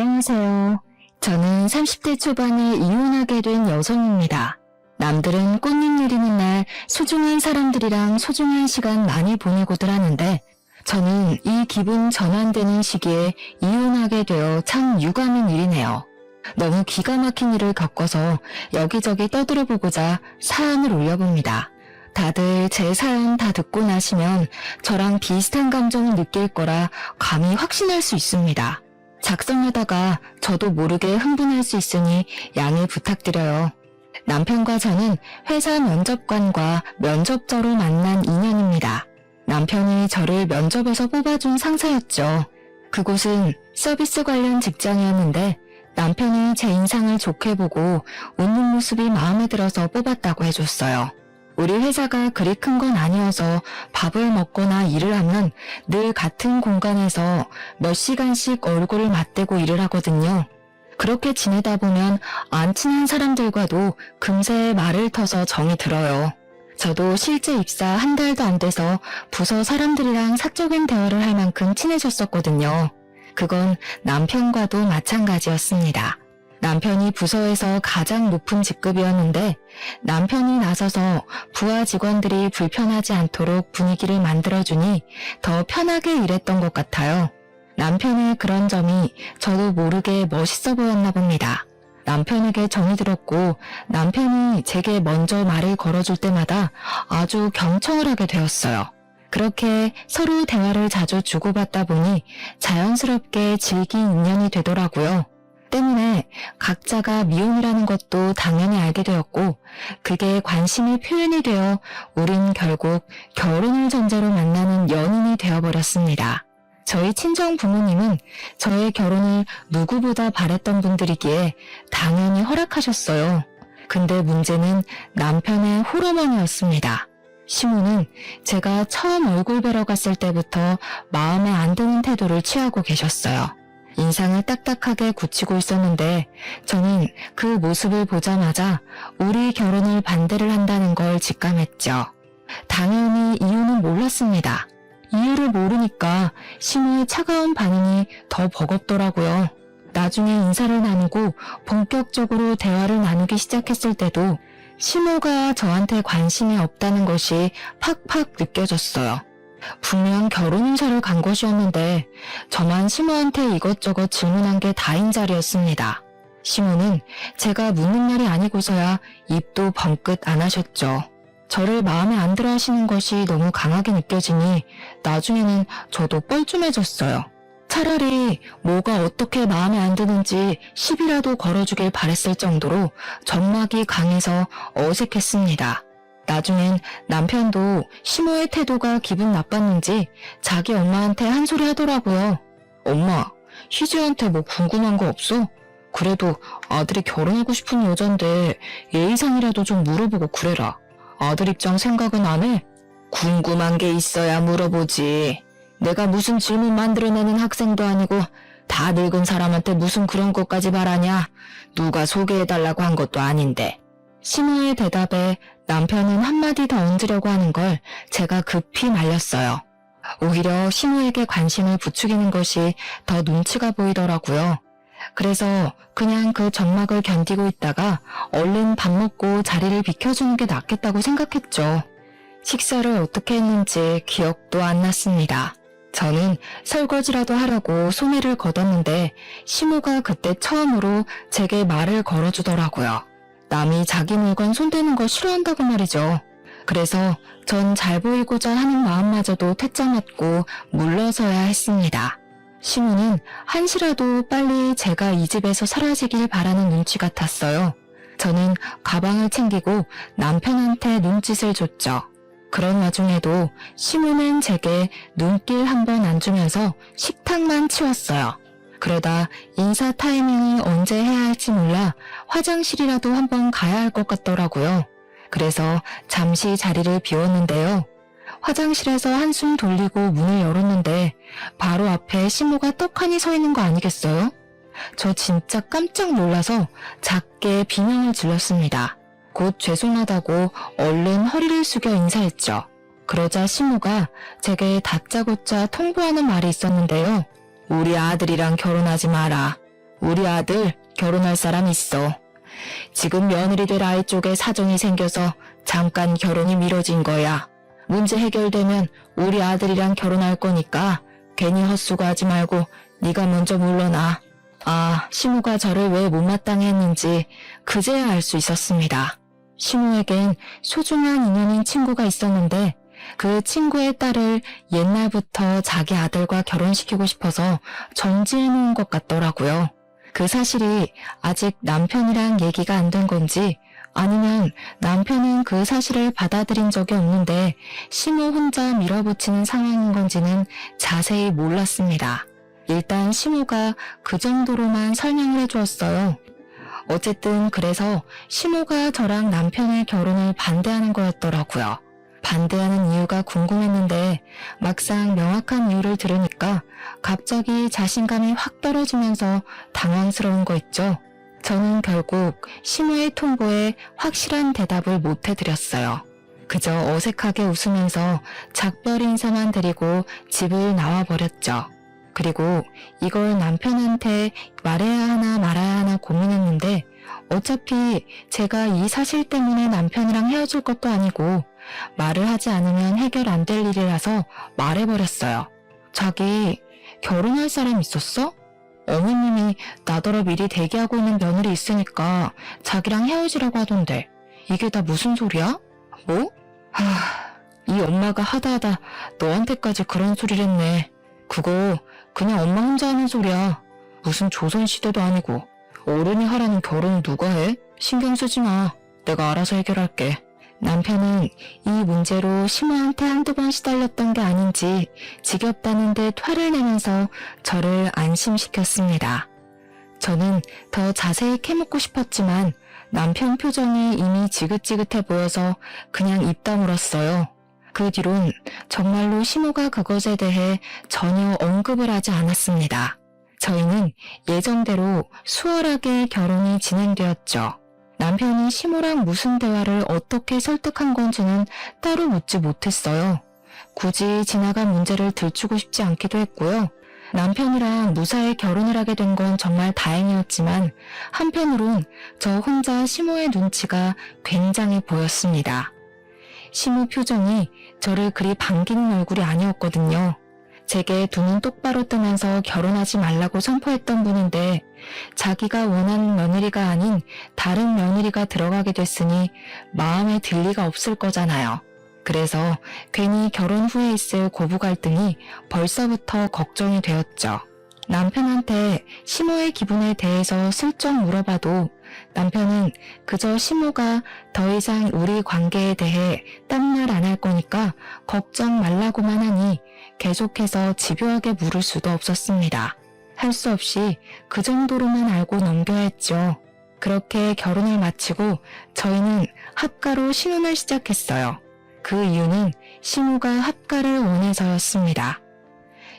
안녕하세요. 저는 30대 초반에 이혼하게 된 여성입니다. 남들은 꽃잎 내리는 날 소중한 사람들이랑 소중한 시간 많이 보내고들 하는데 저는 이 기분 전환되는 시기에 이혼하게 되어 참 유감인 일이네요. 너무 기가 막힌 일을 겪어서 여기저기 떠들어보고자 사연을 올려봅니다. 다들 제 사연 다 듣고 나시면 저랑 비슷한 감정을 느낄 거라 감히 확신할 수 있습니다. 작성하다가 저도 모르게 흥분할 수 있으니 양해 부탁드려요. 남편과 저는 회사 면접관과 면접자로 만난 인연입니다. 남편이 저를 면접에서 뽑아준 상사였죠. 그곳은 서비스 관련 직장이었는데 남편이 제 인상을 좋게 보고 웃는 모습이 마음에 들어서 뽑았다고 해줬어요. 우리 회사가 그리 큰 건 아니어서 밥을 먹거나 일을 하면 늘 같은 공간에서 몇 시간씩 얼굴을 맞대고 일을 하거든요. 그렇게 지내다 보면 안 친한 사람들과도 금세 말을 터서 정이 들어요. 저도 실제 입사 한 달도 안 돼서 부서 사람들이랑 사적인 대화를 할 만큼 친해졌었거든요. 그건 남편과도 마찬가지였습니다. 남편이 부서에서 가장 높은 직급이었는데 남편이 나서서 부하 직원들이 불편하지 않도록 분위기를 만들어주니 더 편하게 일했던 것 같아요. 남편의 그런 점이 저도 모르게 멋있어 보였나 봅니다. 남편에게 정이 들었고 남편이 제게 먼저 말을 걸어줄 때마다 아주 경청을 하게 되었어요. 그렇게 서로 대화를 자주 주고받다 보니 자연스럽게 질긴 인연이 되더라고요. 때문에 각자가 미혼이라는 것도 당연히 알게 되었고 그게 관심이 표현이 되어 우린 결국 결혼을 전제로 만나는 연인이 되어버렸습니다. 저희 친정 부모님은 저의 결혼을 누구보다 바랬던 분들이기에 당연히 허락하셨어요. 근데 문제는 남편의 홀어머니였습니다. 시모는 제가 처음 얼굴 뵈러 갔을 때부터 마음에 안 드는 태도를 취하고 계셨어요. 인상을 딱딱하게 굳히고 있었는데 저는 그 모습을 보자마자 우리 결혼을 반대를 한다는 걸 직감했죠. 당연히 이유는 몰랐습니다. 이유를 모르니까 시모의 차가운 반응이 더 버겁더라고요. 나중에 인사를 나누고 본격적으로 대화를 나누기 시작했을 때도 시모가 저한테 관심이 없다는 것이 팍팍 느껴졌어요. 분명 결혼 인사를 간 것이었는데 저만 시모한테 이것저것 질문한 게 다인 자리였습니다. 시모는 제가 묻는 말이 아니고서야 입도 번긋 안 하셨죠. 저를 마음에 안 들어 하시는 것이 너무 강하게 느껴지니 나중에는 저도 뻘쭘해졌어요. 차라리 뭐가 어떻게 마음에 안 드는지 시비라도 걸어주길 바랬을 정도로 점막이 강해서 어색했습니다. 나중엔 남편도 시모의 태도가 기분 나빴는지 자기 엄마한테 한 소리 하더라고요. 엄마, 희재한테 뭐 궁금한 거 없어? 그래도 아들이 결혼하고 싶은 여잔데 예의상이라도 좀 물어보고 그래라. 아들 입장 생각은 안 해? 궁금한 게 있어야 물어보지. 내가 무슨 질문 만들어내는 학생도 아니고 다 늙은 사람한테 무슨 그런 것까지 말하냐? 누가 소개해달라고 한 것도 아닌데. 시모의 대답에 남편은 한마디 더 얹으려고 하는 걸 제가 급히 말렸어요. 오히려 시모에게 관심을 부추기는 것이 더 눈치가 보이더라고요. 그래서 그냥 그 적막을 견디고 있다가 얼른 밥 먹고 자리를 비켜주는 게 낫겠다고 생각했죠. 식사를 어떻게 했는지 기억도 안 났습니다. 저는 설거지라도 하라고 소매를 걷었는데 시모가 그때 처음으로 제게 말을 걸어주더라고요. 남이 자기 물건 손대는 거 싫어한다고 말이죠. 그래서 전 잘 보이고자 하는 마음마저도 퇴짜 맞고 물러서야 했습니다. 시모는 한시라도 빨리 제가 이 집에서 사라지길 바라는 눈치 같았어요. 저는 가방을 챙기고 남편한테 눈짓을 줬죠. 그런 와중에도 시모는 제게 눈길 한 번 안 주면서 식탁만 치웠어요. 그러다 인사 타이밍이 언제 해야 할지 몰라 화장실이라도 한번 가야 할 것 같더라고요. 그래서 잠시 자리를 비웠는데요. 화장실에서 한숨 돌리고 문을 열었는데 바로 앞에 시모가 떡하니 서 있는 거 아니겠어요? 저 진짜 깜짝 놀라서 작게 비명을 질렀습니다. 곧 죄송하다고 얼른 허리를 숙여 인사했죠. 그러자 시모가 제게 다짜고짜 통보하는 말이 있었는데요. 우리 아들이랑 결혼하지 마라. 우리 아들 결혼할 사람 있어. 지금 며느리 될 아이 쪽에 사정이 생겨서 잠깐 결혼이 미뤄진 거야. 문제 해결되면 우리 아들이랑 결혼할 거니까 괜히 헛수고하지 말고 네가 먼저 물러나. 시무가 저를 왜 못마땅해 했는지 그제야 알 수 있었습니다. 시무에겐 소중한 인연인 친구가 있었는데 그 친구의 딸을 옛날부터 자기 아들과 결혼시키고 싶어서 정지해 놓은 것 같더라고요. 그 사실이 아직 남편이랑 얘기가 안 된 건지 아니면 남편은 그 사실을 받아들인 적이 없는데 시무 혼자 밀어붙이는 상황인 건지는 자세히 몰랐습니다. 일단 시무가 그 정도로만 설명을 해주었어요. 어쨌든 그래서 시무가 저랑 남편의 결혼을 반대하는 거였더라고요. 반대하는 이유가 궁금했는데 막상 명확한 이유를 들으니까 갑자기 자신감이 확 떨어지면서 당황스러운 거 있죠. 저는 결국 시무의 통보에 확실한 대답을 못 해드렸어요. 그저 어색하게 웃으면서 작별 인사만 드리고 집을 나와버렸죠. 그리고 이걸 남편한테 말해야 하나 말아야 하나 고민했는데 어차피 제가 이 사실 때문에 남편이랑 헤어질 것도 아니고 말을 하지 않으면 해결 안 될 일이라서 말해버렸어요. 자기 결혼할 사람 있었어? 어머님이 나더러 미리 대기하고 있는 며느리 있으니까 자기랑 헤어지라고 하던데 이게 다 무슨 소리야? 뭐? 이 엄마가 하다 너한테까지 그런 소리를 했네. 그거 그냥 엄마 혼자 하는 소리야. 무슨 조선시대도 아니고 어른이 하라는 결혼은 누가 해? 신경 쓰지 마. 내가 알아서 해결할게. 남편은 이 문제로 시무한테 한두 번 시달렸던 게 아닌지 지겹다는 듯 화를 내면서 저를 안심시켰습니다. 저는 더 자세히 캐묻고 싶었지만 남편 표정이 이미 지긋지긋해 보여서 그냥 입 다물었어요. 그 뒤론 정말로 시무가 그것에 대해 전혀 언급을 하지 않았습니다. 저희는 예정대로 수월하게 결혼이 진행되었죠. 남편이 시무랑 무슨 대화를 어떻게 설득한 건지는 따로 묻지 못했어요. 굳이 지나간 문제를 들추고 싶지 않기도 했고요. 남편이랑 무사히 결혼을 하게 된 건 정말 다행이었지만 한편으론 저 혼자 시무의 눈치가 굉장히 보였습니다. 시무 표정이 저를 그리 반기는 얼굴이 아니었거든요. 제게 두 눈 똑바로 뜨면서 결혼하지 말라고 선포했던 분인데 자기가 원하는 며느리가 아닌 다른 며느리가 들어가게 됐으니 마음에 들 리가 없을 거잖아요. 그래서 괜히 결혼 후에 있을 고부 갈등이 벌써부터 걱정이 되었죠. 남편한테 시무의 기분에 대해서 슬쩍 물어봐도 남편은 그저 시무가 더 이상 우리 관계에 대해 딴 말 안 할 거니까 걱정 말라고만 하니 계속해서 집요하게 물을 수도 없었습니다. 할 수 없이 그 정도로만 알고 넘겨야 했죠. 그렇게 결혼을 마치고 저희는 합가로 신혼을 시작했어요. 그 이유는 시무가 합가를 원해서였습니다.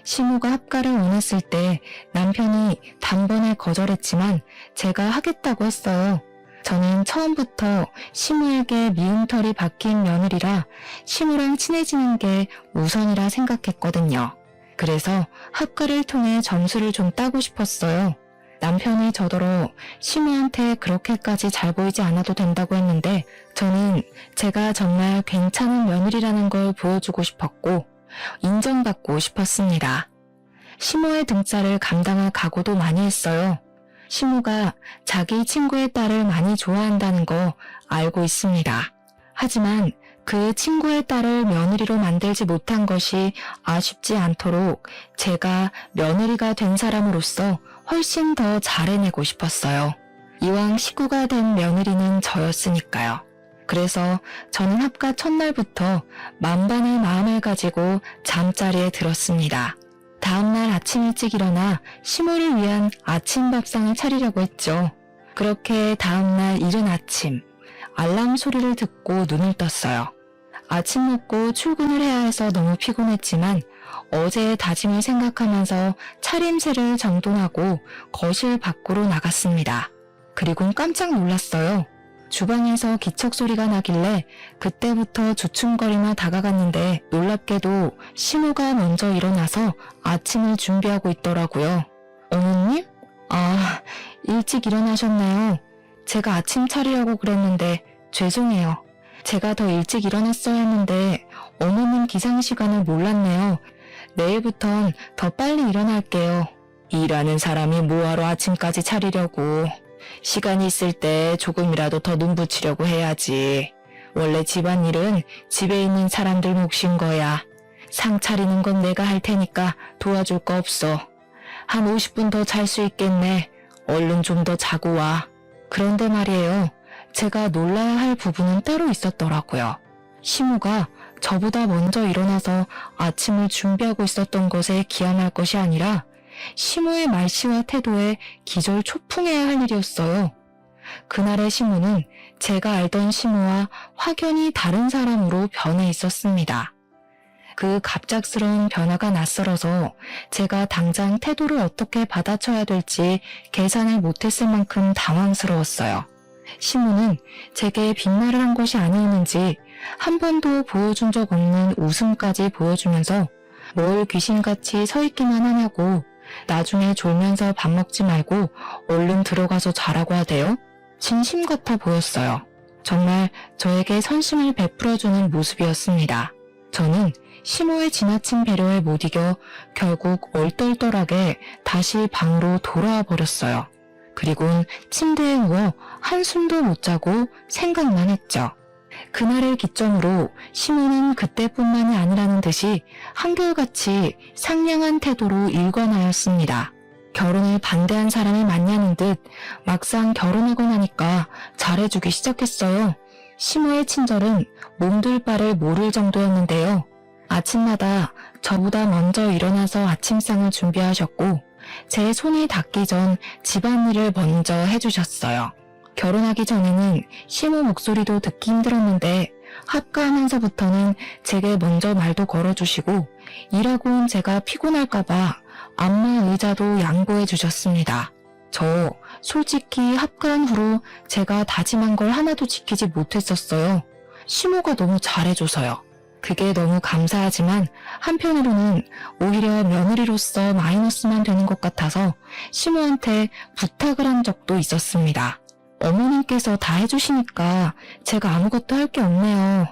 시무가 합가를 원했을 때 남편이 단번에 거절했지만 제가 하겠다고 했어요. 저는 처음부터 시무에게 미움털이 박힌 며느리라 시무랑 친해지는 게 우선이라 생각했거든요. 그래서 합가를 통해 점수를 좀 따고 싶었어요. 남편이 저더러 시무한테 그렇게까지 잘 보이지 않아도 된다고 했는데 저는 제가 정말 괜찮은 며느리라는 걸 보여주고 싶었고 인정받고 싶었습니다. 시무의 등짝을 감당할 각오도 많이 했어요. 시무가 자기 친구의 딸을 많이 좋아한다는 거 알고 있습니다. 하지만 그 친구의 딸을 며느리로 만들지 못한 것이 아쉽지 않도록 제가 며느리가 된 사람으로서 훨씬 더 잘해내고 싶었어요. 이왕 식구가 된 며느리는 저였으니까요. 그래서 저는 합가 첫날부터 만반의 마음을 가지고 잠자리에 들었습니다. 다음날 아침 일찍 일어나 시무를 위한 아침 밥상을 차리려고 했죠. 그렇게 다음날 이른 아침 알람 소리를 듣고 눈을 떴어요. 아침 먹고 출근을 해야 해서 너무 피곤했지만 어제의 다짐을 생각하면서 차림새를 정돈하고 거실 밖으로 나갔습니다. 그리곤 깜짝 놀랐어요. 주방에서 기척 소리가 나길래 그때부터 주춤거리며 다가갔는데 놀랍게도 시무가 먼저 일어나서 아침을 준비하고 있더라고요. 어머님? 일찍 일어나셨나요? 제가 아침 차리려고 그랬는데 죄송해요. 제가 더 일찍 일어났어야 했는데 어머님 기상 시간을 몰랐네요. 내일부턴 더 빨리 일어날게요. 일하는 사람이 뭐하러 아침까지 차리려고. 시간이 있을 때 조금이라도 더 눈 붙이려고 해야지. 원래 집안일은 집에 있는 사람들 몫인 거야. 상 차리는 건 내가 할 테니까 도와줄 거 없어. 한 50분 더 잘 수 있겠네. 얼른 좀 더 자고 와. 그런데 말이에요. 제가 놀라야 할 부분은 따로 있었더라고요. 시모가 저보다 먼저 일어나서 아침을 준비하고 있었던 것에 기함할 것이 아니라 시모의 말씨와 태도에 기절 초풍해야 할 일이었어요. 그날의 시모는 제가 알던 시모와 확연히 다른 사람으로 변해 있었습니다. 그 갑작스러운 변화가 낯설어서 제가 당장 태도를 어떻게 받아쳐야 될지 계산을 못했을 만큼 당황스러웠어요. 시모는 제게 빈말을 한 것이 아니었는지 한 번도 보여준 적 없는 웃음까지 보여주면서 뭘 귀신같이 서 있기만 하냐고, 나중에 졸면서 밥 먹지 말고 얼른 들어가서 자라고 하대요. 진심 같아 보였어요. 정말 저에게 선심을 베풀어주는 모습이었습니다. 저는 시모의 지나친 배려에 못 이겨 결국 얼떨떨하게 다시 방으로 돌아와 버렸어요. 그리고는 침대에 누워 한숨도 못 자고 생각만 했죠. 그날을 기점으로 시모는 그때뿐만이 아니라는 듯이 한결같이 상냥한 태도로 일관하였습니다. 결혼을 반대한 사람이 많냐는 듯 막상 결혼하고 나니까 잘해주기 시작했어요. 시모의 친절은 몸둘 바를 모를 정도였는데요. 아침마다 저보다 먼저 일어나서 아침상을 준비하셨고 제 손이 닿기 전 집안일을 먼저 해주셨어요. 결혼하기 전에는 시모 목소리도 듣기 힘들었는데 합가하면서부터는 제게 먼저 말도 걸어주시고 일하고 온 제가 피곤할까봐 안마 의자도 양보해 주셨습니다. 저 솔직히 합가한 후로 제가 다짐한 걸 하나도 지키지 못했었어요. 시모가 너무 잘해줘서요. 그게 너무 감사하지만 한편으로는 오히려 며느리로서 마이너스만 되는 것 같아서 시모한테 부탁을 한 적도 있었습니다. 어머님께서 다 해주시니까 제가 아무것도 할 게 없네요.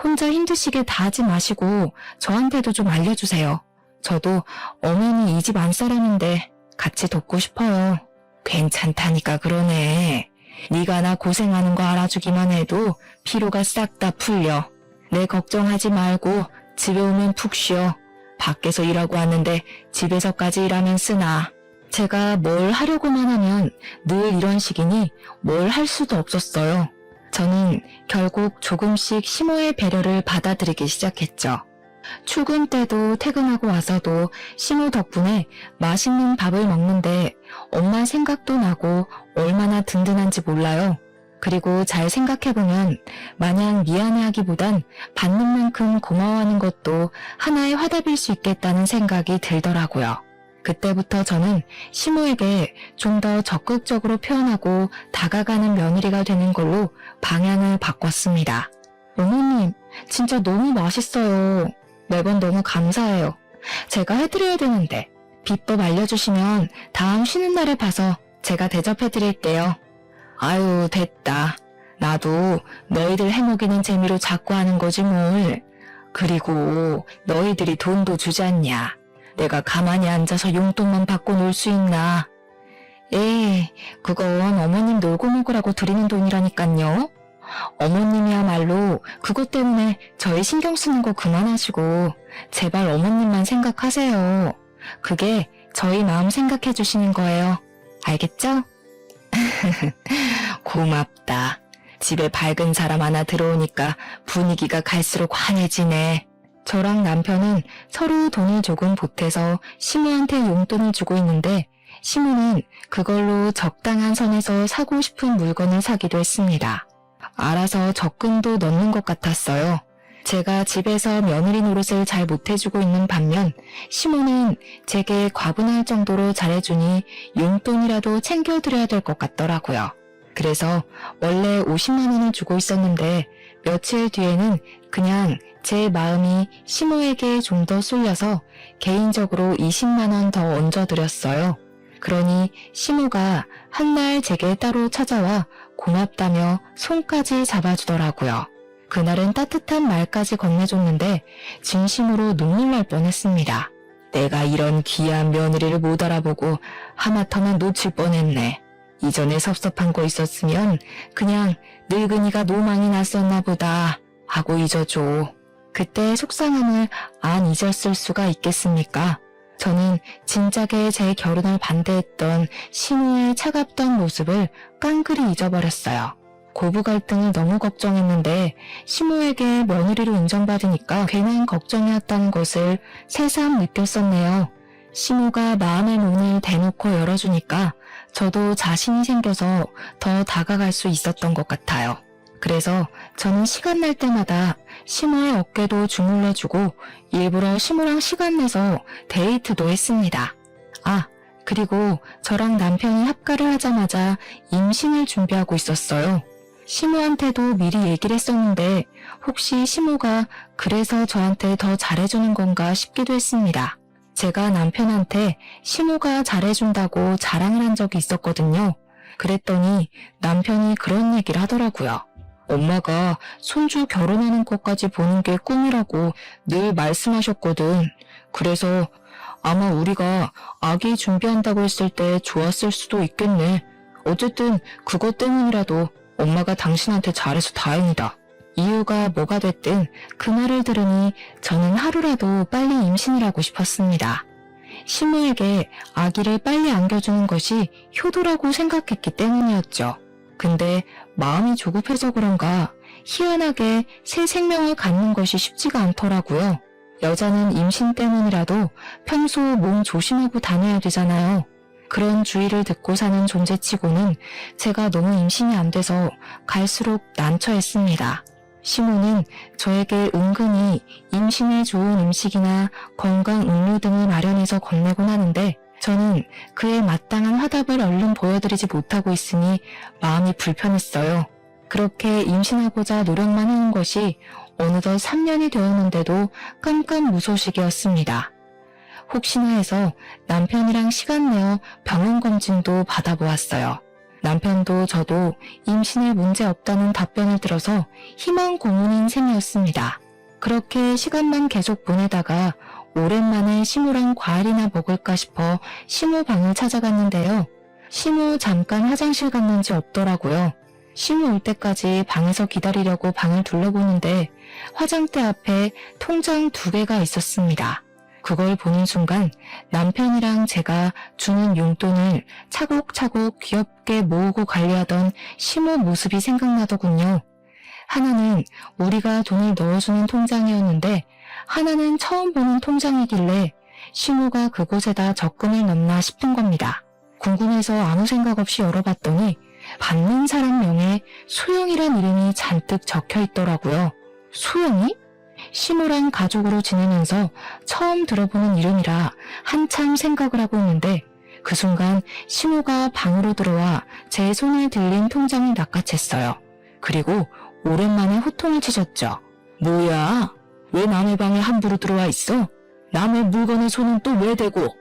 혼자 힘드시게 다 하지 마시고 저한테도 좀 알려주세요. 저도 어머니 이 집 안사람인데 같이 돕고 싶어요. 괜찮다니까 그러네. 네가 나 고생하는 거 알아주기만 해도 피로가 싹 다 풀려. 내 걱정하지 말고 집에 오면 푹 쉬어. 밖에서 일하고 왔는데 집에서까지 일하면 쓰나. 제가 뭘 하려고만 하면 늘 이런 식이니 뭘 할 수도 없었어요. 저는 결국 조금씩 시모의 배려를 받아들이기 시작했죠. 출근 때도 퇴근하고 와서도 시모 덕분에 맛있는 밥을 먹는데 엄마 생각도 나고 얼마나 든든한지 몰라요. 그리고 잘 생각해보면 마냥 미안해하기보단 받는 만큼 고마워하는 것도 하나의 화답일 수 있겠다는 생각이 들더라고요. 그때부터 저는 시모에게 좀 더 적극적으로 표현하고 다가가는 며느리가 되는 걸로 방향을 바꿨습니다. 어머님, 진짜 너무 맛있어요. 매번 너무 감사해요. 제가 해드려야 되는데 비법 알려주시면 다음 쉬는 날에 봐서 제가 대접해드릴게요. 아유, 됐다. 나도 너희들 해먹이는 재미로 자꾸 하는 거지 뭘. 그리고 너희들이 돈도 주지 않냐. 내가 가만히 앉아서 용돈만 받고 놀 수 있나. 에이, 그건 어머님 놀고 먹으라고 드리는 돈이라니깐요. 어머님이야말로 그것 때문에 저희 신경 쓰는 거 그만하시고 제발 어머님만 생각하세요. 그게 저희 마음 생각해 주시는 거예요. 알겠죠? 고맙다. 집에 밝은 사람 하나 들어오니까 분위기가 갈수록 환해지네. 저랑 남편은 서로 돈을 조금 보태서 시모한테 용돈을 주고 있는데 시모는 그걸로 적당한 선에서 사고 싶은 물건을 사기도 했습니다. 알아서 적금도 넣는 것 같았어요. 제가 집에서 며느리 노릇을 잘 못해주고 있는 반면 시모는 제게 과분할 정도로 잘해주니 용돈이라도 챙겨드려야 될 것 같더라고요. 그래서 원래 50만 원을 주고 있었는데 며칠 뒤에는 그냥 제 마음이 시모에게 좀 더 쏠려서 개인적으로 20만 원 더 얹어드렸어요. 그러니 시모가 한날 제게 따로 찾아와 고맙다며 손까지 잡아주더라고요. 그날은 따뜻한 말까지 건네줬는데 진심으로 눈물 날 뻔했습니다. 내가 이런 귀한 며느리를 못 알아보고 하마터면 놓칠 뻔했네. 이전에 섭섭한 거 있었으면 그냥 늙은이가 노망이 났었나 보다 하고 잊어줘. 그때 속상함을 안 잊었을 수가 있겠습니까? 저는 진작에 제 결혼을 반대했던 시모의 차갑던 모습을 깡그리 잊어버렸어요. 고부 갈등을 너무 걱정했는데 시모에게 며느리로 인정받으니까 괜한 걱정이었다는 것을 새삼 느꼈었네요. 시모가 마음의 문을 대놓고 열어주니까 저도 자신이 생겨서 더 다가갈 수 있었던 것 같아요. 그래서 저는 시간 날 때마다 시모의 어깨도 주물러주고 일부러 시모랑 시간 내서 데이트도 했습니다. 아, 그리고 저랑 남편이 합가를 하자마자 임신을 준비하고 있었어요. 시모한테도 미리 얘기를 했었는데 혹시 시모가 그래서 저한테 더 잘해주는 건가 싶기도 했습니다. 제가 남편한테 시모가 잘해준다고 자랑을 한 적이 있었거든요. 그랬더니 남편이 그런 얘기를 하더라고요. 엄마가 손주 결혼하는 것까지 보는 게 꿈이라고 늘 말씀하셨거든. 그래서 아마 우리가 아기 준비한다고 했을 때 좋았을 수도 있겠네. 어쨌든 그것 때문이라도 엄마가 당신한테 잘해서 다행이다. 이유가 뭐가 됐든 그 말을 들으니 저는 하루라도 빨리 임신을 하고 싶었습니다. 시모에게 아기를 빨리 안겨주는 것이 효도라고 생각했기 때문이었죠. 근데 마음이 조급해서 그런가 희한하게 새 생명을 갖는 것이 쉽지가 않더라고요. 여자는 임신 때문이라도 평소 몸 조심하고 다녀야 되잖아요. 그런 주의를 듣고 사는 존재치고는 제가 너무 임신이 안 돼서 갈수록 난처했습니다. 시모는 저에게 은근히 임신에 좋은 음식이나 건강 음료 등을 마련해서 건네곤 하는데 저는 그에 마땅한 화답을 얼른 보여드리지 못하고 있으니 마음이 불편했어요. 그렇게 임신하고자 노력만 하는 것이 어느덧 3년이 되었는데도 깜깜무소식이었습니다. 혹시나 해서 남편이랑 시간 내어 병원 검진도 받아보았어요. 남편도 저도 임신에 문제 없다는 답변을 들어서 희망 고문인 셈이었습니다. 그렇게 시간만 계속 보내다가 오랜만에 시모랑 과일이나 먹을까 싶어 시모 방을 찾아갔는데요. 시모 잠깐 화장실 갔는지 없더라고요. 시모 올 때까지 방에서 기다리려고 방을 둘러보는데 화장대 앞에 통장 2개가 있었습니다. 그걸 보는 순간 남편이랑 제가 주는 용돈을 차곡차곡 귀엽게 모으고 관리하던 시모 모습이 생각나더군요. 하나는 우리가 돈을 넣어주는 통장이었는데 하나는 처음 보는 통장이길래 시모가 그곳에다 적금을 넣나 싶은 겁니다. 궁금해서 아무 생각 없이 열어봤더니 받는 사람 명에 소영이란 이름이 잔뜩 적혀 있더라고요. 소영이? 시모랑 가족으로 지내면서 처음 들어보는 이름이라 한참 생각을 하고 있는데 그 순간 시모가 방으로 들어와 제 손에 들린 통장을 낚아챘어요. 그리고 오랜만에 호통을 치셨죠. 뭐야? 왜 남의 방에 함부로 들어와 있어? 남의 물건에 손은 또 왜 대고?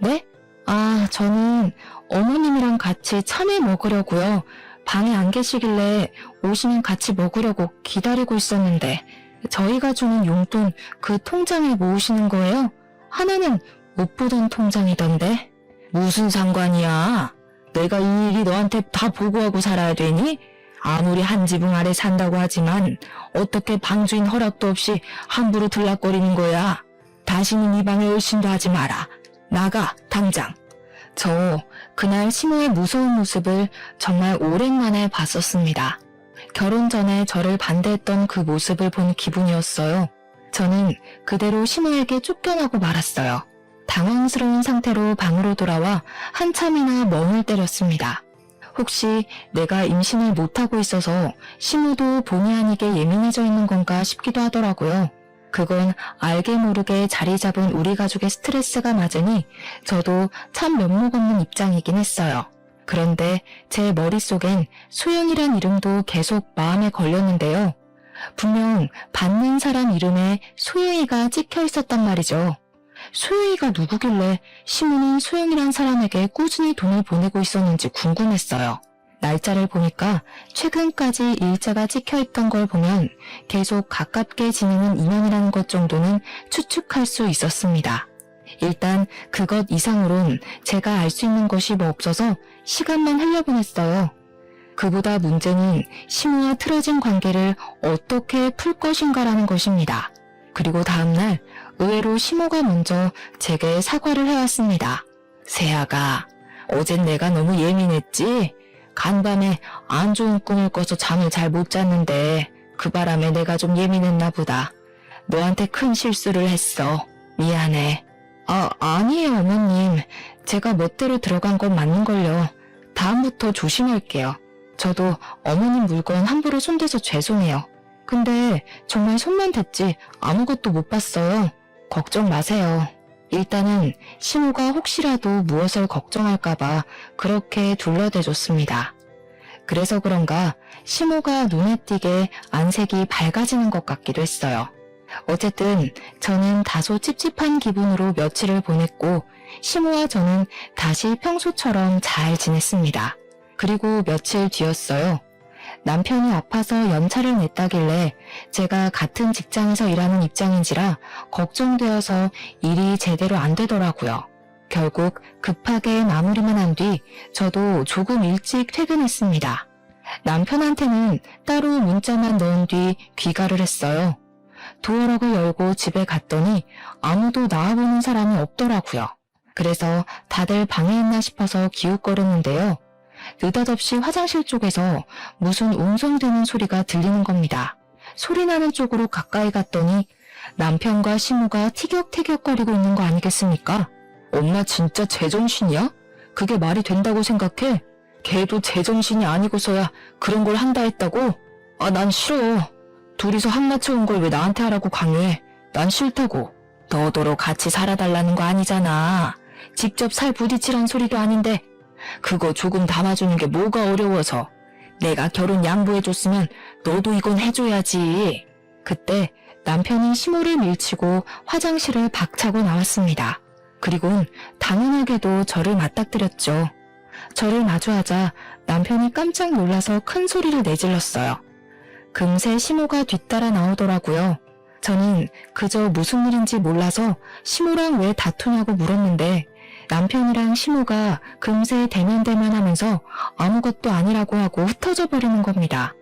네? 아, 저는 어머님이랑 같이 참외 먹으려고요. 방에 안 계시길래 오시면 같이 먹으려고 기다리고 있었는데 저희가 주는 용돈 그 통장에 모으시는 거예요? 하나는 못 보던 통장이던데. 무슨 상관이야? 내가 이 일이 너한테 다 보고하고 살아야 되니? 아무리 한 지붕 아래 산다고 하지만 어떻게 방주인 허락도 없이 함부로 들락거리는 거야? 다시는 이 방에 얼씬도 하지 마라. 나가, 당장. 저 그날 시모의 무서운 모습을 정말 오랜만에 봤었습니다. 결혼 전에 저를 반대했던 그 모습을 본 기분이었어요. 저는 그대로 시모에게 쫓겨나고 말았어요. 당황스러운 상태로 방으로 돌아와 한참이나 멍을 때렸습니다. 혹시 내가 임신을 못하고 있어서 시모도 본의 아니게 예민해져 있는 건가 싶기도 하더라고요. 그건 알게 모르게 자리 잡은 우리 가족의 스트레스가 맞으니 저도 참 면목 없는 입장이긴 했어요. 그런데 제 머릿속엔 소영이란 이름도 계속 마음에 걸렸는데요. 분명 받는 사람 이름에 소영이가 찍혀 있었단 말이죠. 소영이가 누구길래 시모는 소영이란 사람에게 꾸준히 돈을 보내고 있었는지 궁금했어요. 날짜를 보니까 최근까지 일자가 찍혀있던 걸 보면 계속 가깝게 지내는 인연이라는 것 정도는 추측할 수 있었습니다. 일단 그것 이상으론 제가 알 수 있는 것이 뭐 없어서 시간만 흘려보냈어요. 그보다 문제는 시모와 틀어진 관계를 어떻게 풀 것인가라는 것입니다. 그리고 다음날 의외로 시모가 먼저 제게 사과를 해왔습니다. 세아가, 어젠 내가 너무 예민했지? 간밤에 안 좋은 꿈을 꿔서 잠을 잘 못 잤는데 그 바람에 내가 좀 예민했나 보다. 너한테 큰 실수를 했어. 미안해. 아니에요, 어머님. 제가 멋대로 들어간 건 맞는걸요. 다음부터 조심할게요. 저도 어머님 물건 함부로 손대서 죄송해요. 근데 정말 손만 댔지 아무것도 못 봤어요. 걱정 마세요. 일단은 시모가 혹시라도 무엇을 걱정할까봐 그렇게 둘러대줬습니다. 그래서 그런가 시모가 눈에 띄게 안색이 밝아지는 것 같기도 했어요. 어쨌든 저는 다소 찝찝한 기분으로 며칠을 보냈고 시모와 저는 다시 평소처럼 잘 지냈습니다. 그리고 며칠 뒤였어요. 남편이 아파서 연차를 냈다길래 제가 같은 직장에서 일하는 입장인지라 걱정되어서 일이 제대로 안 되더라고요. 결국 급하게 마무리만 한 뒤 저도 조금 일찍 퇴근했습니다. 남편한테는 따로 문자만 넣은 뒤 귀가를 했어요. 도어락을 열고 집에 갔더니 아무도 나와보는 사람이 없더라고요. 그래서 다들 방에 있나 싶어서 기웃거렸는데요. 느닷없이 화장실 쪽에서 무슨 웅성대는 소리가 들리는 겁니다. 소리 나는 쪽으로 가까이 갔더니 남편과 시모가 티격태격거리고 있는 거 아니겠습니까? 엄마 진짜 제정신이야? 그게 말이 된다고 생각해? 걔도 제정신이 아니고서야 그런 걸 한다 했다고? 난 싫어. 둘이서 한 맞춰온 걸 왜 나한테 하라고 강요해? 난 싫다고. 너더러 같이 살아달라는 거 아니잖아. 직접 살 부딪히란 소리도 아닌데 그거 조금 담아주는 게 뭐가 어려워서. 내가 결혼 양보해줬으면 너도 이건 해줘야지. 그때 남편이 시모를 밀치고 화장실을 박차고 나왔습니다. 그리곤 당연하게도 저를 맞닥뜨렸죠. 저를 마주하자 남편이 깜짝 놀라서 큰 소리를 내질렀어요. 금세 시모가 뒤따라 나오더라고요. 저는 그저 무슨 일인지 몰라서 시모랑 왜 다투냐고 물었는데 남편이랑 시모가 금세 대면대면하면서 아무것도 아니라고 하고 흩어져 버리는 겁니다.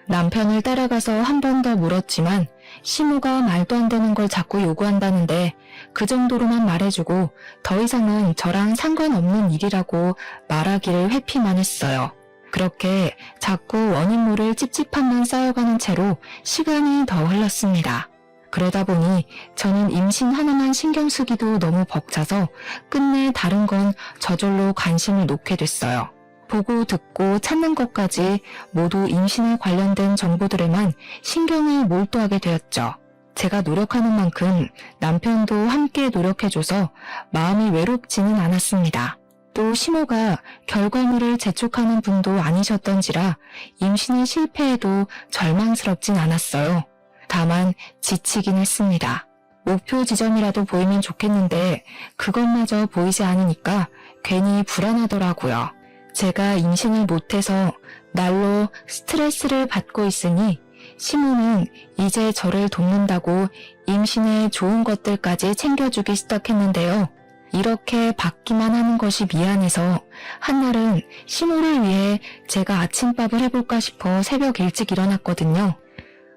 남편을 따라가서 한 번 더 물었지만 시모가 말도 안 되는 걸 자꾸 요구한다는데 그 정도로만 말해주고 더 이상은 저랑 상관없는 일이라고 말하기를 회피만 했어요. 그렇게 자꾸 원인 모를 찝찝함만 쌓여가는 채로 시간이 더 흘렀습니다. 그러다 보니 저는 임신 하나만 신경 쓰기도 너무 벅차서 끝내 다른 건 저절로 관심을 놓게 됐어요. 보고 듣고 찾는 것까지 모두 임신에 관련된 정보들에만 신경을 몰두하게 되었죠. 제가 노력하는 만큼 남편도 함께 노력해줘서 마음이 외롭지는 않았습니다. 또 시모가 결과물을 재촉하는 분도 아니셨던지라 임신에 실패해도 절망스럽진 않았어요. 다만 지치긴 했습니다. 목표 지점이라도 보이면 좋겠는데 그것마저 보이지 않으니까 괜히 불안하더라고요. 제가 임신을 못해서 날로 스트레스를 받고 있으니 시모는 이제 저를 돕는다고 임신에 좋은 것들까지 챙겨주기 시작했는데요. 이렇게 받기만 하는 것이 미안해서 한날은 시모를 위해 제가 아침밥을 해볼까 싶어 새벽 일찍 일어났거든요.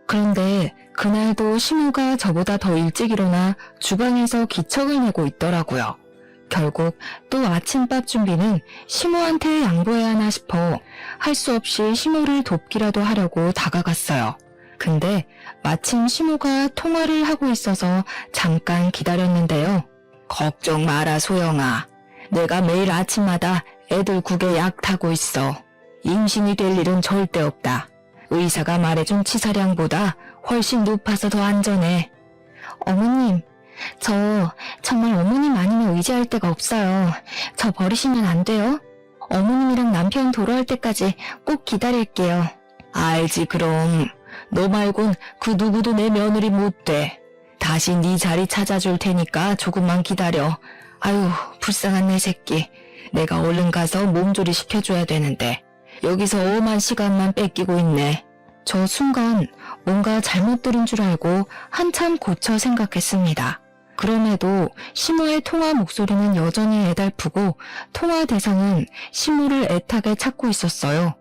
그런데 그날도 시모가 저보다 더 일찍 일어나 주방에서 기척을 내고 있더라고요. 결국 또 아침밥 준비는 시모한테 양보해야 하나 싶어 할 수 없이 시모를 돕기라도 하려고 다가갔어요. 근데 마침 시모가 통화를 하고 있어서 잠깐 기다렸는데요. 걱정 마라 소영아. 내가 매일 아침마다 애들 국에 약 타고 있어. 임신이 될 일은 절대 없다. 의사가 말해준 치사량보다 훨씬 높아서 더 안전해. 어머님, 저 정말 어머님 아니면 의지할 데가 없어요. 저 버리시면 안 돼요? 어머님이랑 남편 돌아올 때까지 꼭 기다릴게요. 알지 그럼. 너 말곤 그 누구도 내 며느리 못 돼. 다시 네 자리 찾아줄 테니까 조금만 기다려. 아유, 불쌍한 내 새끼. 내가 얼른 가서 몸조리 시켜줘야 되는데 여기서 엄한 시간만 뺏기고 있네. 저 순간 뭔가 잘못 들은 줄 알고 한참 고쳐 생각했습니다. 그럼에도 시모의 통화 목소리는 여전히 애달프고 통화 대상은 시모를 애타게 찾고 있었어요.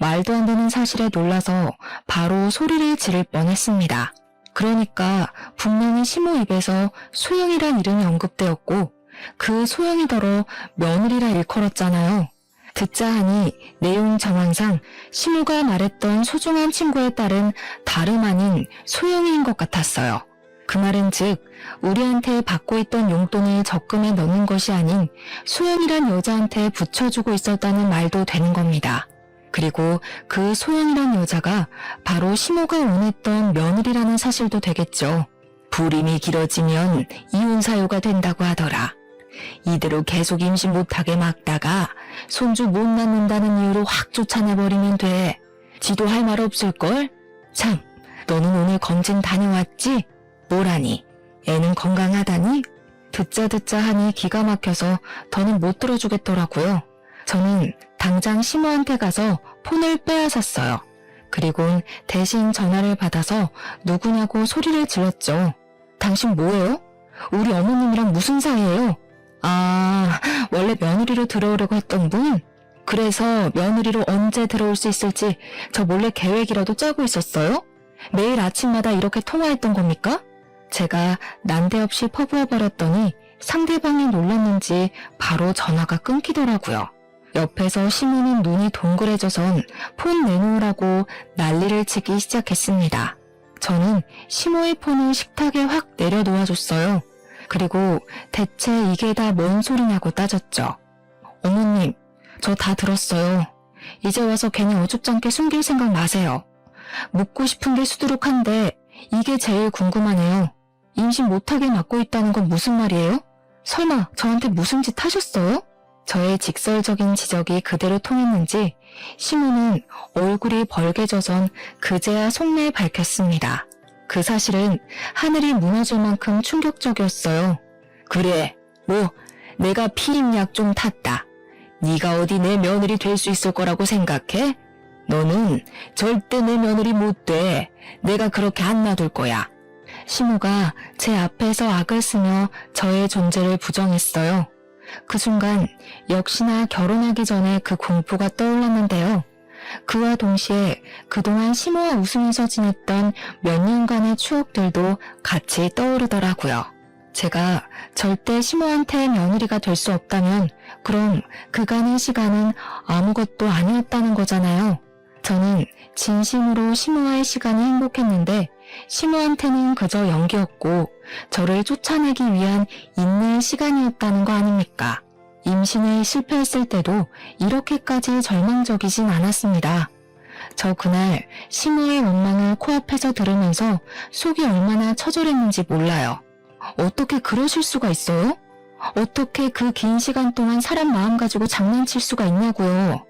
말도 안 되는 사실에 놀라서 바로 소리를 지를 뻔했습니다. 그러니까 분명히 시모 입에서 소영이란 이름이 언급되었고 그 소영이더러 며느리라 일컬었잖아요. 듣자 하니 내용 정황상 시모가 말했던 소중한 친구의 딸은 다름 아닌 소영이인 것 같았어요. 그 말은 즉 우리한테 받고 있던 용돈을 적금에 넣는 것이 아닌 소영이란 여자한테 붙여주고 있었다는 말도 되는 겁니다. 그리고 그 소영이란 여자가 바로 시모가 원했던 며느리라는 사실도 되겠죠. 불임이 길어지면 이혼 사유가 된다고 하더라. 이대로 계속 임신 못하게 막다가 손주 못 낳는다는 이유로 확 쫓아내버리면 돼. 지도 할 말 없을걸? 참, 너는 오늘 검진 다녀왔지? 뭐라니? 애는 건강하다니? 듣자 하니 기가 막혀서 더는 못 들어주겠더라고요. 저는 당장 시모한테 가서 폰을 빼앗았어요. 그리곤 대신 전화를 받아서 누구냐고 소리를 질렀죠. 당신 뭐예요? 우리 어머님이랑 무슨 사이예요? 아, 원래 며느리로 들어오려고 했던 분? 그래서 며느리로 언제 들어올 수 있을지 저 몰래 계획이라도 짜고 있었어요? 매일 아침마다 이렇게 통화했던 겁니까? 제가 난데없이 퍼부어버렸더니 상대방이 놀랐는지 바로 전화가 끊기더라고요. 옆에서 시모는 눈이 동그래져선 폰 내놓으라고 난리를 치기 시작했습니다. 저는 시모의 폰을 식탁에 확 내려놓아줬어요. 그리고 대체 이게 다 뭔 소리냐고 따졌죠. 어머님, 저 다 들었어요. 이제 와서 괜히 어줍잖게 숨길 생각 마세요. 묻고 싶은 게 수두룩한데 이게 제일 궁금하네요. 임신 못하게 막고 있다는 건 무슨 말이에요? 설마 저한테 무슨 짓 하셨어요? 저의 직설적인 지적이 그대로 통했는지 시모는 얼굴이 벌개져선 그제야 속내 밝혔습니다. 그 사실은 하늘이 무너질 만큼 충격적이었어요. 그래, 뭐 내가 피임약 좀 탔다. 네가 어디 내 며느리 될 수 있을 거라고 생각해? 너는 절대 내 며느리 못 돼. 내가 그렇게 안 놔둘 거야. 시모가 제 앞에서 악을 쓰며 저의 존재를 부정했어요. 그 순간 역시나 결혼하기 전에 그 공포가 떠올랐는데요. 그와 동시에 그동안 시모와 웃으면서 지냈던 몇 년간의 추억들도 같이 떠오르더라고요. 제가 절대 시모한테 며느리가 될 수 없다면 그럼 그간의 시간은 아무것도 아니었다는 거잖아요. 저는 진심으로 시모와의 시간이 행복했는데 시모한테는 그저 연기였고 저를 쫓아내기 위한 인내의 시간이었다는 거 아닙니까? 임신에 실패했을 때도 이렇게까지 절망적이진 않았습니다. 저 그날 시모의 원망을 코앞에서 들으면서 속이 얼마나 처절했는지 몰라요. 어떻게 그러실 수가 있어요? 어떻게 그 긴 시간 동안 사람 마음 가지고 장난칠 수가 있냐고요.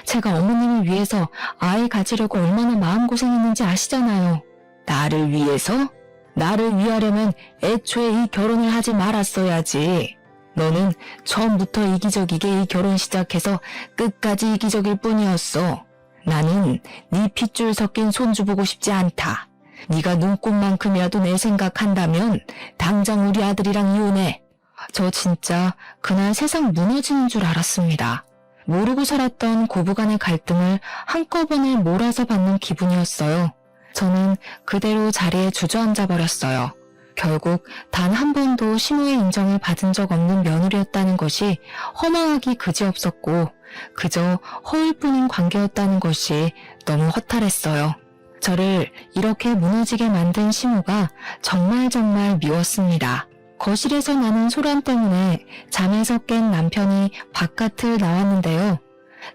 제가 어머님을 위해서 아이 가지려고 얼마나 마음고생했는지 아시잖아요. 나를 위해서? 나를 위하려면 애초에 이 결혼을 하지 말았어야지. 너는 처음부터 이기적이게 이 결혼 시작해서 끝까지 이기적일 뿐이었어. 나는 네 핏줄 섞인 손주 보고 싶지 않다. 네가 눈꽃만큼이라도 내 생각한다면 당장 우리 아들이랑 이혼해. 저 진짜 그날 세상 무너지는 줄 알았습니다. 모르고 살았던 고부간의 갈등을 한꺼번에 몰아서 받는 기분이었어요. 저는 그대로 자리에 주저앉아 버렸어요. 결국 단 한 번도 시모의 인정을 받은 적 없는 며느리였다는 것이 허망하기 그지없었고 그저 허울뿐인 관계였다는 것이 너무 허탈했어요. 저를 이렇게 무너지게 만든 시모가 정말 미웠습니다. 거실에서 나는 소란 때문에 잠에서 깬 남편이 바깥을 나왔는데요.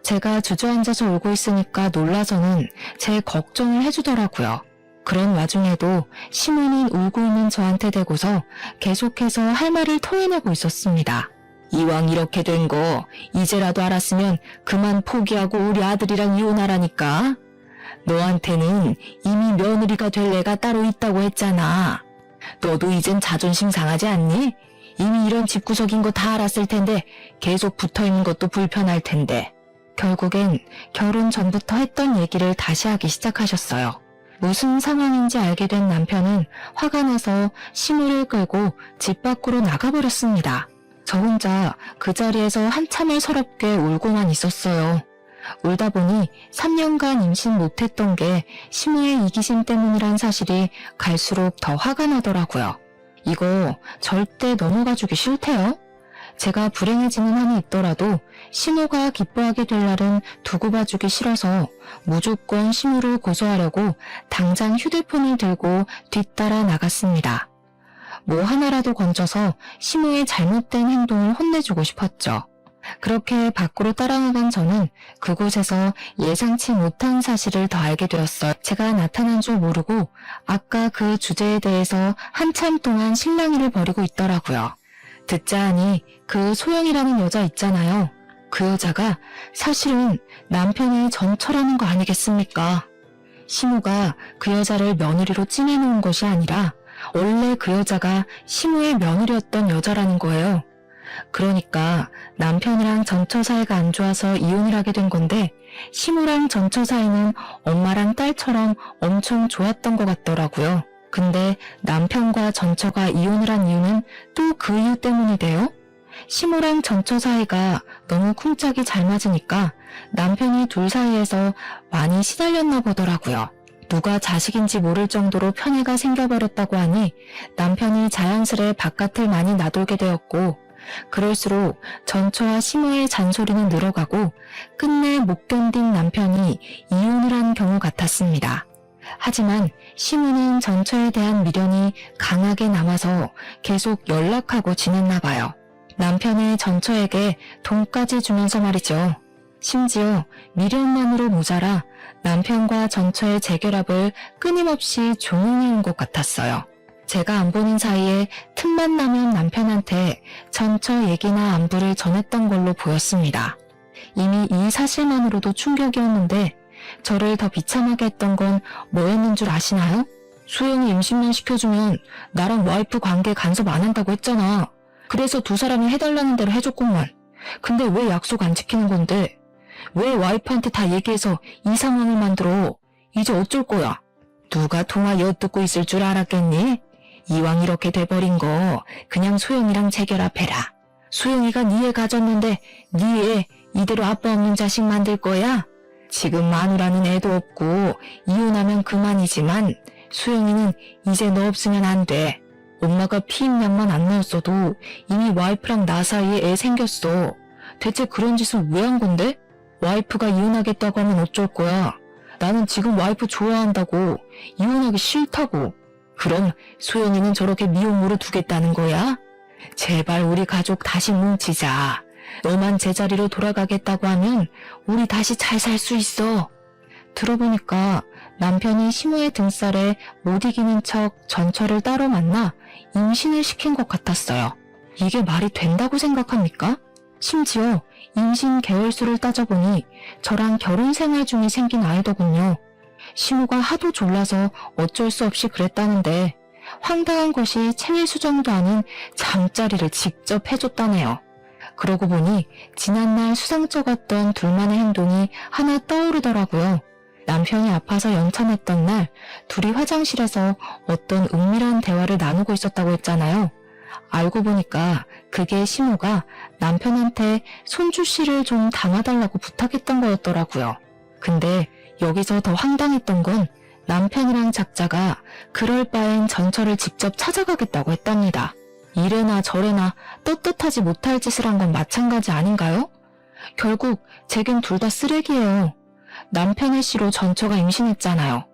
제가 주저앉아서 울고 있으니까 놀라서는 제 걱정을 해주더라고요. 그런 와중에도 시모는 울고 있는 저한테 대고서 계속해서 할 말을 토해내고 있었습니다. 이왕 이렇게 된 거 이제라도 알았으면 그만 포기하고 우리 아들이랑 이혼하라니까. 너한테는 이미 며느리가 될 애가 따로 있다고 했잖아. 너도 이젠 자존심 상하지 않니? 이미 이런 집구석인 거 다 알았을 텐데 계속 붙어있는 것도 불편할 텐데. 결국엔 결혼 전부터 했던 얘기를 다시 하기 시작하셨어요. 무슨 상황인지 알게 된 남편은 화가 나서 시무를 끌고 집 밖으로 나가버렸습니다. 저 혼자 그 자리에서 한참을 서럽게 울고만 있었어요. 울다 보니 3년간 임신 못했던 게 시무의 이기심 때문이란 사실이 갈수록 더 화가 나더라고요. 이거 절대 넘어가주기 싫대요. 제가 불행해지는 한이 있더라도 시무가 기뻐하게 될 날은 두고 봐주기 싫어서 무조건 시무를 고소하려고 당장 휴대폰을 들고 뒤따라 나갔습니다. 뭐 하나라도 건져서 시무의 잘못된 행동을 혼내주고 싶었죠. 그렇게 밖으로 따라나간 저는 그곳에서 예상치 못한 사실을 더 알게 되었어요. 제가 나타난 줄 모르고 아까 그 주제에 대해서 한참 동안 실랑이를 벌이고 있더라고요. 듣자 하니 그 소영이라는 여자 있잖아요. 그 여자가 사실은 남편의 전처라는 거 아니겠습니까? 시무가 그 여자를 며느리로 찌내놓은 것이 아니라 원래 그 여자가 시무의 며느리였던 여자라는 거예요. 그러니까 남편이랑 전처 사이가 안 좋아서 이혼을 하게 된 건데 시무랑 전처 사이는 엄마랑 딸처럼 엄청 좋았던 것 같더라고요. 근데 남편과 전처가 이혼을 한 이유는 또 그 이유 때문이래요. 시무랑 전처 사이가 너무 쿵짝이 잘 맞으니까 남편이 둘 사이에서 많이 시달렸나 보더라고요. 누가 자식인지 모를 정도로 편애가 생겨버렸다고 하니 남편이 자연스레 바깥을 많이 나돌게 되었고 그럴수록 전처와 시무의 잔소리는 늘어가고 끝내 못 견딘 남편이 이혼을 한 경우 같았습니다. 하지만 시무는 전처에 대한 미련이 강하게 남아서 계속 연락하고 지냈나 봐요. 남편의 전처에게 돈까지 주면서 말이죠. 심지어 미련만으로 모자라 남편과 전처의 재결합을 끊임없이 종용해온 것 같았어요. 제가 안 보는 사이에 틈만 나면 남편한테 전처 얘기나 안부를 전했던 걸로 보였습니다. 이미 이 사실만으로도 충격이었는데 저를 더 비참하게 했던 건 뭐였는 줄 아시나요? 수영이 임신만 시켜주면 나랑 와이프 관계 간섭 안 한다고 했잖아. 그래서 두 사람이 해달라는 대로 해줬구만. 근데 왜 약속 안 지키는 건데? 왜 와이프한테 다 얘기해서 이 상황을 만들어? 이제 어쩔 거야? 누가 통화 엿듣고 있을 줄 알았겠니? 이왕 이렇게 돼버린 거 그냥 소영이랑 재결합해라. 소영이가 네 애 가졌는데 네 애 이대로 아빠 없는 자식 만들 거야? 지금 마누라는 애도 없고 이혼하면 그만이지만 소영이는 이제 너 없으면 안 돼. 엄마가 피임약만 안 넣었어도 이미 와이프랑 나 사이에 애 생겼어. 대체 그런 짓을 왜 한 건데? 와이프가 이혼하겠다고 하면 어쩔 거야? 나는 지금 와이프 좋아한다고 이혼하기 싫다고. 그럼 소영이는 저렇게 미혼모로 두겠다는 거야? 제발 우리 가족 다시 뭉치자. 너만 제자리로 돌아가겠다고 하면 우리 다시 잘 살 수 있어. 들어보니까 남편이 시무의 등살에 못 이기는 척 전처를 따로 만나 임신을 시킨 것 같았어요. 이게 말이 된다고 생각합니까? 심지어 임신 개월수를 따져보니 저랑 결혼 생활 중에 생긴 아이더군요. 시무가 하도 졸라서 어쩔 수 없이 그랬다는데 황당한 것이 체외 수정도 아닌 잠자리를 직접 해줬다네요. 그러고 보니 지난날 수상쩍었던 둘만의 행동이 하나 떠오르더라고요. 남편이 아파서 연찬했던 날 둘이 화장실에서 어떤 은밀한 대화를 나누고 있었다고 했잖아요. 알고 보니까 그게 시무가 남편한테 손주씨를 좀 담아달라고 부탁했던 거였더라고요. 근데 여기서 더 황당했던 건 남편이랑 작자가 그럴 바엔 전처를 직접 찾아가겠다고 했답니다. 이래나 저래나 떳떳하지 못할 짓을 한 건 마찬가지 아닌가요? 결국 제겐 둘 다 쓰레기예요. 남편의 씨로 전처가 임신했잖아요.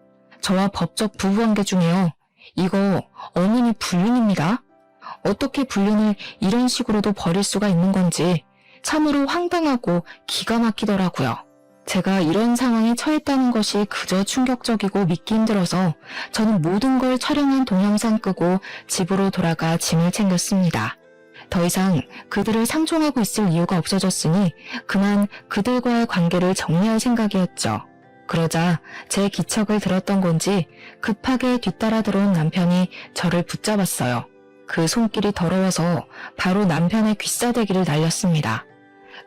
저와 법적 부부관계 중에요. 이거 엄연히 불륜입니다. 어떻게 불륜을 이런 식으로도 벌일 수가 있는 건지 참으로 황당하고 기가 막히더라고요. 제가 이런 상황에 처했다는 것이 그저 충격적이고 믿기 힘들어서 저는 모든 걸 촬영한 동영상 끄고 집으로 돌아가 짐을 챙겼습니다. 더 이상 그들을 상종하고 있을 이유가 없어졌으니 그만 그들과의 관계를 정리할 생각이었죠. 그러자 제 기척을 들었던 건지 급하게 뒤따라 들어온 남편이 저를 붙잡았어요. 그 손길이 더러워서 바로 남편의 귀싸대기를 날렸습니다.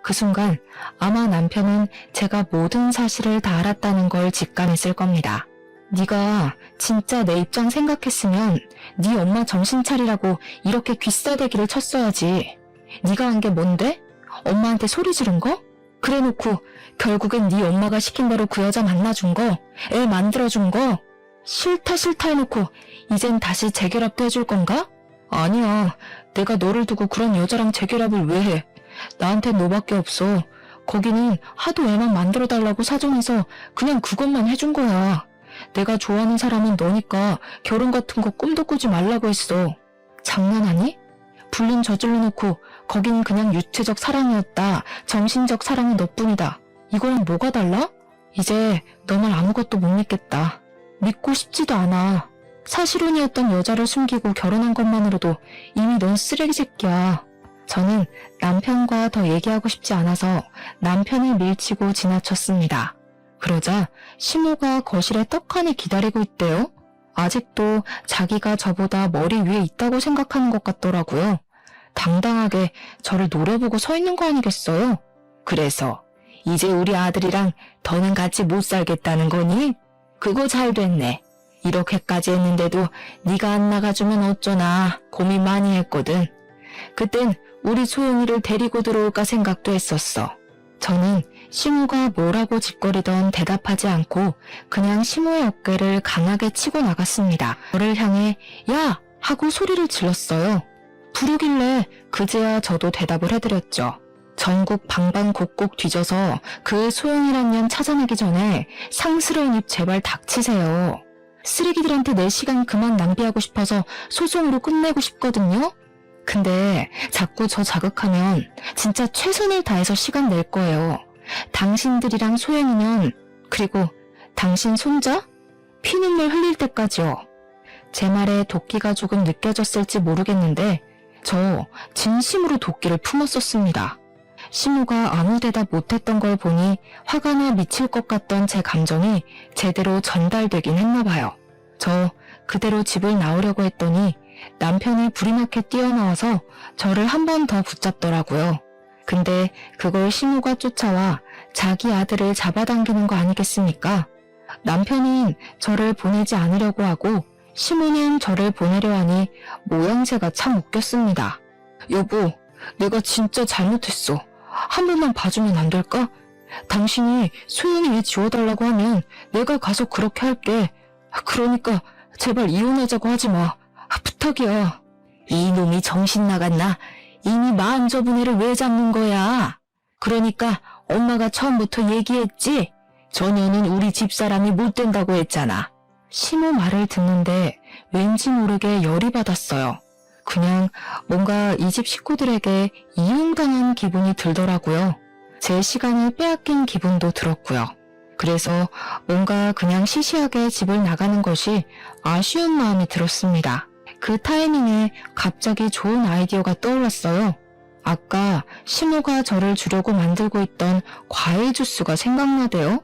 그 순간 아마 남편은 제가 모든 사실을 다 알았다는 걸 직감했을 겁니다. 네가 진짜 내 입장 생각했으면 네 엄마 정신 차리라고 이렇게 귀싸대기를 쳤어야지. 네가 한 게 뭔데? 엄마한테 소리 지른 거? 그래놓고 결국엔 네 엄마가 시킨 대로 그 여자 만나준 거, 애 만들어준 거, 싫다 해놓고 이젠 다시 재결합도 해줄 건가? 아니야. 내가 너를 두고 그런 여자랑 재결합을 왜 해? 나한텐 너밖에 없어. 거기는 하도 애만 만들어달라고 사정해서 그냥 그것만 해준 거야. 내가 좋아하는 사람은 너니까 결혼 같은 거 꿈도 꾸지 말라고 했어. 장난하니? 불륜 저질러 놓고 거긴 그냥 유체적 사랑이었다. 정신적 사랑은 너뿐이다. 이거랑 뭐가 달라? 이제 너 말 아무것도 못 믿겠다. 믿고 싶지도 않아. 사실혼이었던 여자를 숨기고 결혼한 것만으로도 이미 넌 쓰레기 새끼야. 저는 남편과 더 얘기하고 싶지 않아서 남편을 밀치고 지나쳤습니다. 그러자 시모가 거실에 떡하니 기다리고 있대요. 아직도 자기가 저보다 머리 위에 있다고 생각하는 것 같더라고요. 당당하게 저를 노려보고 서 있는 거 아니겠어요? 그래서 이제 우리 아들이랑 더는 같이 못 살겠다는 거니? 그거 잘 됐네. 이렇게까지 했는데도 네가 안 나가주면 어쩌나 고민 많이 했거든. 그땐 우리 소영이를 데리고 들어올까 생각도 했었어. 저는 시모가 뭐라고 짓거리던 대답하지 않고 그냥 시모의 어깨를 강하게 치고 나갔습니다. 저를 향해 야! 하고 소리를 질렀어요. 부르길래 그제야 저도 대답을 해드렸죠. 전국 방방곡곡 뒤져서 그 소영이란 년 찾아내기 전에 상스러운 입 제발 닥치세요. 쓰레기들한테 내 시간 그만 낭비하고 싶어서 소송으로 끝내고 싶거든요. 근데 자꾸 저 자극하면 진짜 최선을 다해서 시간 낼 거예요. 당신들이랑 소영이면, 그리고 당신 손자? 피눈물 흘릴 때까지요. 제 말에 도끼가 조금 느껴졌을지 모르겠는데 저 진심으로 도끼를 품었었습니다. 시모가 아무 대답 못했던 걸 보니 화가 나 미칠 것 같던 제 감정이 제대로 전달되긴 했나 봐요. 저 그대로 집을 나오려고 했더니 남편이 불이 나게 뛰어나와서 저를 한 번 더 붙잡더라고요. 근데 그걸 시모가 쫓아와 자기 아들을 잡아당기는 거 아니겠습니까? 남편은 저를 보내지 않으려고 하고 시모는 저를 보내려 하니 모양새가 참 웃겼습니다. 여보, 내가 진짜 잘못했어. 한 번만 봐주면 안 될까? 당신이 소영이 애 지워달라고 하면 내가 가서 그렇게 할게. 그러니까 제발 이혼하자고 하지 마. 부탁이야. 이놈이 정신 나갔나? 이미 마음 접은 애를 왜 잡는 거야? 그러니까 엄마가 처음부터 얘기했지? 전혀는 우리 집사람이 못 된다고 했잖아. 시모 말을 듣는데 왠지 모르게 열이 받았어요. 그냥 뭔가 이 집 식구들에게 이용당한 기분이 들더라고요. 제 시간을 빼앗긴 기분도 들었고요. 그래서 뭔가 그냥 시시하게 집을 나가는 것이 아쉬운 마음이 들었습니다. 그 타이밍에 갑자기 좋은 아이디어가 떠올랐어요. 아까 시모가 저를 주려고 만들고 있던 과일 주스가 생각나대요.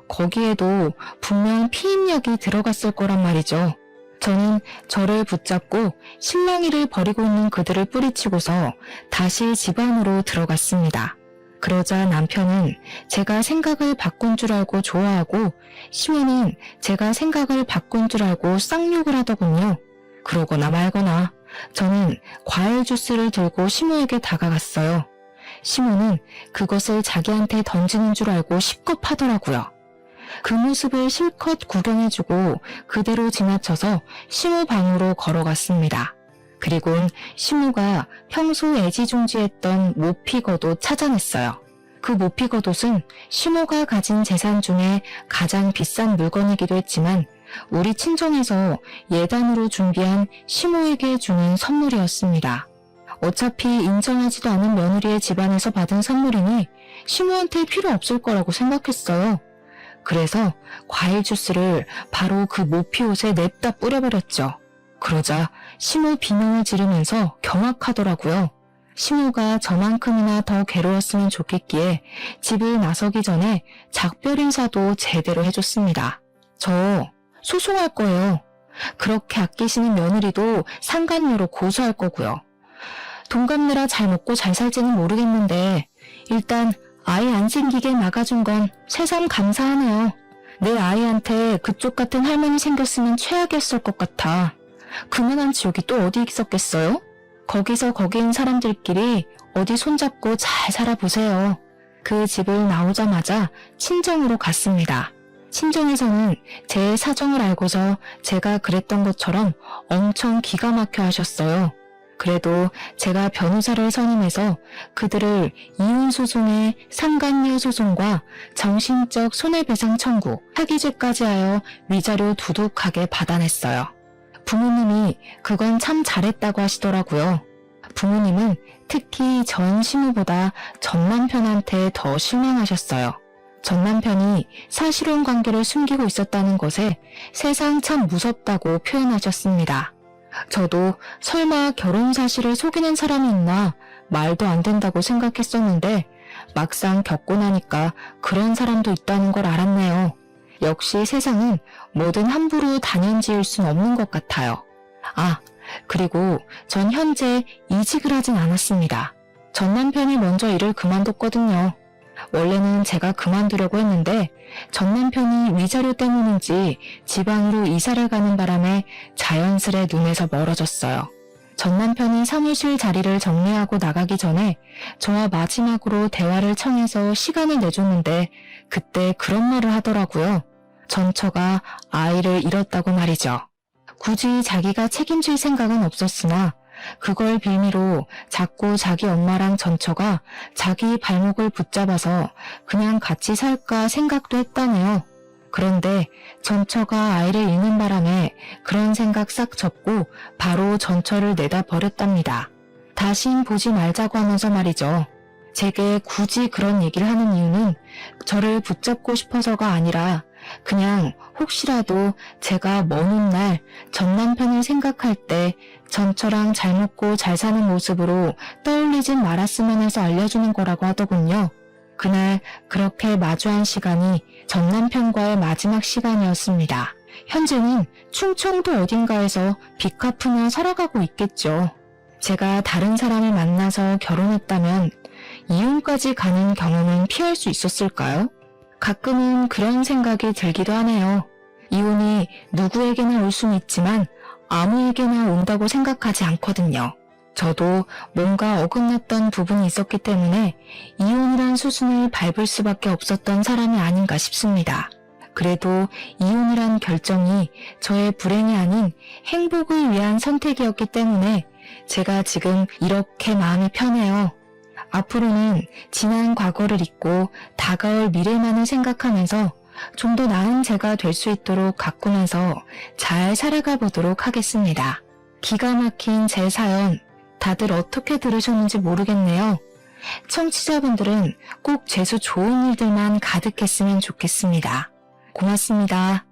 거기에도 분명 피임약이 들어갔을 거란 말이죠. 저는 저를 붙잡고 실랑이를 벌이고 있는 그들을 뿌리치고서 다시 집 안으로 들어갔습니다. 그러자 남편은 제가 생각을 바꾼 줄 알고 좋아하고 시모는 제가 생각을 바꾼 줄 알고 쌍욕을 하더군요. 그러거나 말거나 저는 과일 주스를 들고 시모에게 다가갔어요. 시모는 그것을 자기한테 던지는 줄 알고 식겁하더라고요. 그 모습을 실컷 구경해주고 그대로 지나쳐서 시모 방으로 걸어갔습니다. 그리곤 시모가 평소 애지중지했던 모피겉옷 찾아냈어요. 그 모피겉옷은 시모가 가진 재산 중에 가장 비싼 물건이기도 했지만 우리 친정에서 예단으로 준비한 시모에게 주는 선물이었습니다. 어차피 인정하지도 않은 며느리의 집안에서 받은 선물이니 시모한테 필요 없을 거라고 생각했어요. 그래서 과일 주스를 바로 그 모피옷에 냅다 뿌려버렸죠. 그러자 시모 비명을 지르면서 경악하더라고요. 시모가 저만큼이나 더 괴로웠으면 좋겠기에 집을 나서기 전에 작별 인사도 제대로 해줬습니다. 저 소송할 거예요. 그렇게 아끼시는 며느리도 상간녀로 고소할 거고요. 돈 갚느라 잘 먹고 잘 살지는 모르겠는데 일단 아이 안 생기게 막아준 건 새삼 감사하네요. 내 아이한테 그쪽 같은 할머니 생겼으면 최악이었을 것 같아. 그만한 지옥이 또 어디 있었겠어요? 거기서 거기인 사람들끼리 어디 손잡고 잘 살아보세요. 그 집을 나오자마자 친정으로 갔습니다. 친정에서는 제 사정을 알고서 제가 그랬던 것처럼 엄청 기가 막혀 하셨어요. 그래도 제가 변호사를 선임해서 그들을 이혼소송에 상간녀 소송과 정신적 손해배상 청구, 사기죄까지 하여 위자료 두둑하게 받아냈어요. 부모님이 그건 참 잘했다고 하시더라고요. 부모님은 특히 전 시모보다 전 남편한테 더 실망하셨어요. 전 남편이 사실혼 관계를 숨기고 있었다는 것에 세상 참 무섭다고 표현하셨습니다. 저도 설마 결혼 사실을 속이는 사람이 있나 말도 안 된다고 생각했었는데 막상 겪고 나니까 그런 사람도 있다는 걸 알았네요. 역시 세상은 뭐든 함부로 단연지을 순 없는 것 같아요. 아, 그리고 전 현재 이직을 하진 않았습니다. 전 남편이 먼저 일을 그만뒀거든요. 원래는 제가 그만두려고 했는데 전 남편이 위자료 때문인지 지방으로 이사를 가는 바람에 자연스레 눈에서 멀어졌어요. 전 남편이 사무실 자리를 정리하고 나가기 전에 저와 마지막으로 대화를 청해서 시간을 내줬는데 그때 그런 말을 하더라고요. 전처가 아이를 잃었다고 말이죠. 굳이 자기가 책임질 생각은 없었으나 그걸 빌미로 자꾸 자기 엄마랑 전처가 자기 발목을 붙잡아서 그냥 같이 살까 생각도 했다네요. 그런데 전처가 아이를 잃는 바람에 그런 생각 싹 접고 바로 전처를 내다 버렸답니다. 다신 보지 말자고 하면서 말이죠. 제게 굳이 그런 얘기를 하는 이유는 저를 붙잡고 싶어서가 아니라 그냥 혹시라도 제가 먼 훗날 전 남편을 생각할 때 전처랑 잘 먹고 잘 사는 모습으로 떠올리진 말았으면 해서 알려주는 거라고 하더군요. 그날 그렇게 마주한 시간이 전 남편과의 마지막 시간이었습니다. 현재는 충청도 어딘가에서 빚 갚으며 살아가고 있겠죠. 제가 다른 사람을 만나서 결혼했다면 이혼까지 가는 경험은 피할 수 있었을까요? 가끔은 그런 생각이 들기도 하네요. 이혼이 누구에게나 올 수는 있지만 아무에게나 온다고 생각하지 않거든요. 저도 뭔가 어긋났던 부분이 있었기 때문에 이혼이란 수순을 밟을 수밖에 없었던 사람이 아닌가 싶습니다. 그래도 이혼이란 결정이 저의 불행이 아닌 행복을 위한 선택이었기 때문에 제가 지금 이렇게 마음이 편해요. 앞으로는 지난 과거를 잊고 다가올 미래만을 생각하면서 좀 더 나은 제가 될 수 있도록 가꾸면서 잘 살아가 보도록 하겠습니다. 기가 막힌 제 사연 다들 어떻게 들으셨는지 모르겠네요. 청취자분들은 꼭 재수 좋은 일들만 가득했으면 좋겠습니다. 고맙습니다.